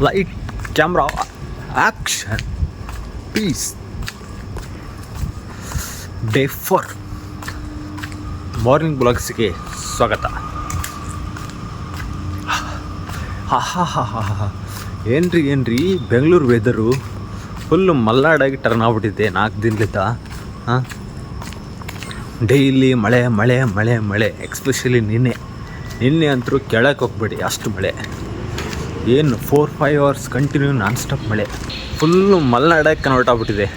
Light camera action peace. Day 4 morning ಬ್ಲಾಗ್ಸ್ಗೆ ಸ್ವಾಗತ. ಏನ್ರಿ ಬೆಂಗಳೂರು ವೆದರು ಫುಲ್ಲು ಮಲ್ನಾಡಾಗಿ ಟರ್ನ್ ಆಗ್ಬಿಟ್ಟಿದೆ 4 ದಿನಲಿಂದ. ಡೈಲಿ ಮಳೆ ಮಳೆ ಮಳೆ ಮಳೆ. ಎಕ್ಸ್ಪೆಷಲಿ ನಿನ್ನೆ ಅಂತರೂ ಕೆಳಕ್ಕೆ ಹೋಗ್ಬೇಡಿ, ಅಷ್ಟು ಮಳೆ. ಏನು 4-5 ಅವರ್ಸ್ ಕಂಟಿನ್ಯೂ ನಾನ್ ಸ್ಟಾಪ್ ಮಳೆ. ಫುಲ್ಲು ಮಲೆನಾಡಕ್ಕೆ ಕನ್ವರ್ಟ್ ಆಗ್ಬಿಟ್ಟಿದೆ.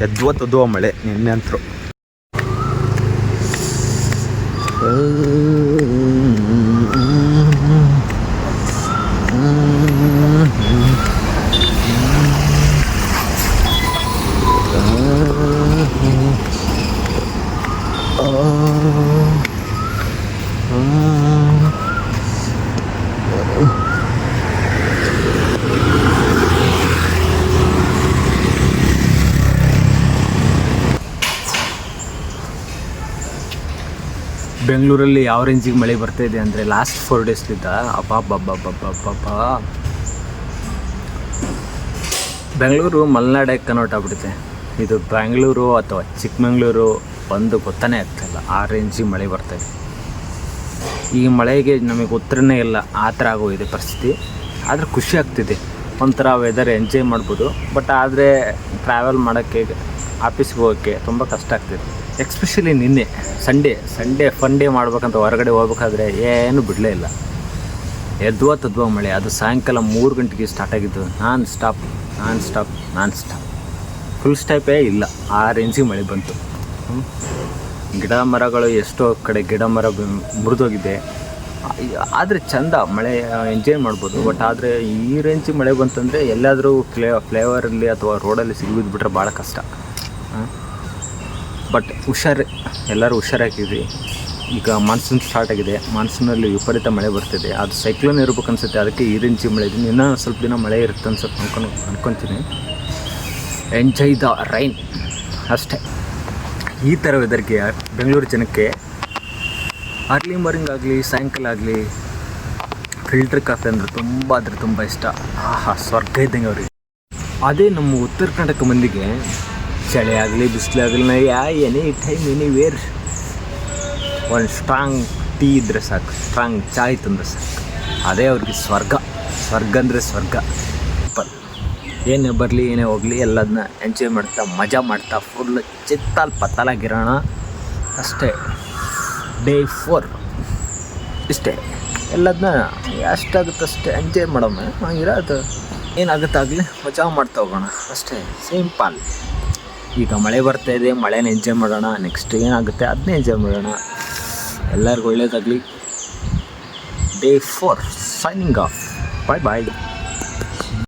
ಎದ್ವ ಮಳೆ ನಿನ್ನೆ ಅಂತರೂ. ಬೆಂಗಳೂರಲ್ಲಿ ಯಾವ ರೇಂಜಿಗೆ ಮಳೆ ಬರ್ತಾಯಿದೆ ಅಂದರೆ ಲಾಸ್ಟ್ 4 ಡೇಸ್ಲಿದ್ದ ಅಬ್ಬಾ. ಬೆಂಗಳೂರು ಮಲೆನಾಡಕ್ಕೆ ಕನ್ವರ್ಟ್ ಆಗ್ಬಿಡುತ್ತೆ. ಇದು ಬೆಂಗಳೂರು ಅಥವಾ ಚಿಕ್ಕಮಂಗ್ಳೂರು ಒಂದು ಗೊತ್ತಾನೇ ಆಗ್ತಾಯಿಲ್ಲ, ಆ ರೇಂಜಿಗೆ ಮಳೆ ಬರ್ತಾಯಿದೆ. ಈ ಮಳೆಗೆ ನಮಗೆ ಉತ್ತರನೇ ಇಲ್ಲ, ಆ ಥರ ಆಗೋಗಿದೆ ಪರಿಸ್ಥಿತಿ. ಆದರೆ ಖುಷಿ ಆಗ್ತಿದೆ, ಒಂಥರ ವೆದರ್ ಎಂಜಾಯ್ ಮಾಡ್ಬೋದು. ಬಟ್ ಆದರೆ ಟ್ರಾವೆಲ್ ಮಾಡೋಕ್ಕೆ, ಆಫೀಸ್ಗೆ ಹೋಗೋಕ್ಕೆ ತುಂಬ ಕಷ್ಟ ಆಗ್ತಿದೆ. ಎಕ್ಸ್ಪೆಷಲಿ ನಿನ್ನೆ ಸಂಡೇ ಫನ್ ಡೇ ಮಾಡ್ಬೇಕಂತ ಹೊರಗಡೆ ಹೋಗ್ಬೇಕಾದ್ರೆ ಏನು ಬಿಡಲೇ ಇಲ್ಲ. ಎದ್ವ ಮಳೆ. ಅದು ಸಾಯಂಕಾಲ 3 ಗಂಟೆಗೆ ಸ್ಟಾರ್ಟ್ ಆಗಿದ್ದು. Non stop. ಫುಲ್ ಸ್ಟಾಪೇ ಇಲ್ಲ, ಆ ರೇಂಜಿಗೆ ಮಳೆ ಬಂತು. ಗಿಡ ಮರಗಳು ಎಷ್ಟೋ ಕಡೆ ಗಿಡ ಮರ ಮುರಿದೋಗಿದೆ. ಆದರೆ ಚೆಂದ, ಮಳೆ ಎಂಜಾಯ್ ಮಾಡ್ಬೋದು. ಬಟ್ ಆದರೆ ಈ ರೇಂಜಿಗೆ ಮಳೆ ಬಂತಂದರೆ ಎಲ್ಲಾದರೂ ಫ್ಲೇವರಲ್ಲಿ ಅಥವಾ ರೋಡಲ್ಲಿ ಸಿಗಿಬಿದ್ಬಿಟ್ರೆ ಭಾಳ ಕಷ್ಟ. ಬಟ್ ಎಲ್ಲರೂ ಹುಷಾರಾಗಿದ್ವಿ. ಈಗ ಮಾನ್ಸೂನ್ ಸ್ಟಾರ್ಟ್ ಆಗಿದೆ. ಮಾನ್ಸೂನಲ್ಲಿ ವಿಪರೀತ ಮಳೆ ಬರ್ತಿದೆ. ಅದು ಸೈಕ್ಲೋನ್ ಇರ್ಬೇಕು ಅನ್ಸುತ್ತೆ, ಅದಕ್ಕೆ ಈ ರೇಂಜಿಗೆ ಮಳೆ ಇದೆ. ಇನ್ನೂ ಸ್ವಲ್ಪ ದಿನ ಮಳೆ ಇರುತ್ತೆ ಅನ್ಸುತ್ತೆ ಅನ್ಕೊತೀನಿ. ಎಂಜಾಯ್ ದ ರೈನ್ ಅಷ್ಟೇ. ಈ ಥರ ವೆದರ್ಗೆ ಬೆಂಗಳೂರು ಜನಕ್ಕೆ ಅರ್ಲಿ ಮಾರ್ನಿಂಗ್ ಆಗಲಿ ಸಾಯಂಕಾಲ ಆಗಲಿ ಫಿಲ್ಟರ್ ಕಾಫಿ ಅಂದರೆ ತುಂಬ ಇಷ್ಟ. ಸ್ವರ್ಗ ಇದ್ದಂಗೆ ಅವ್ರಿಗೆ. ಅದೇ ನಮ್ಮ ಉತ್ತರ ಕರ್ನಾಟಕ ಮಂದಿಗೆ ಚಳಿ ಆಗಲಿ ಬಿಸಿಲಾಗಲಿ ಎನಿ ಟೈಮ್ ಎನಿವೇರ್ ಒಂದು ಸ್ಟ್ರಾಂಗ್ ಟೀ ಇದ್ದರೆ ಸಾಕು, ಸ್ಟ್ರಾಂಗ್ ಚಾಯ್ ತಂದರೆ ಸಾಕು. ಅದೇ ಅವ್ರಿಗೆ ಸ್ವರ್ಗ ಅಂದರೆ ಸ್ವರ್ಗ. ಏನೇ ಬರಲಿ ಏನೇ ಹೋಗಲಿ ಎಲ್ಲದನ್ನ ಎಂಜಾಯ್ ಮಾಡ್ತಾ ಮಜಾ ಮಾಡ್ತಾ ಫುಲ್ ಪತ್ತಾಲಾಗಿರೋಣ ಅಷ್ಟೇ. ಡೇ 4 ಇಷ್ಟೇ. ಎಲ್ಲದನ್ನ ಎಷ್ಟಾಗುತ್ತೆ ಅಷ್ಟೇ ಎಂಜಾಯ್ ಮಾಡೋಣ. ಇರೋದು ಏನಾಗುತ್ತಾಗಲಿ ಮಜಾ ಮಾಡ್ತಾ ಹೋಗೋಣ ಅಷ್ಟೇ, ಸಿಂಪಲ್. ಈಗ ಮಳೆ ಬರ್ತಾಯಿದೆ, ಮಳೆನ ಎಂಜಾಯ್ ಮಾಡೋಣ. ನೆಕ್ಸ್ಟ್ ಏನಾಗುತ್ತೆ ಅದನ್ನೇ ಎಂಜಾಯ್ ಮಾಡೋಣ. ಎಲ್ಲರಿಗೂ ಒಳ್ಳೆಯದಾಗಲಿ. Day 4 signing off. ಬಾಯ್.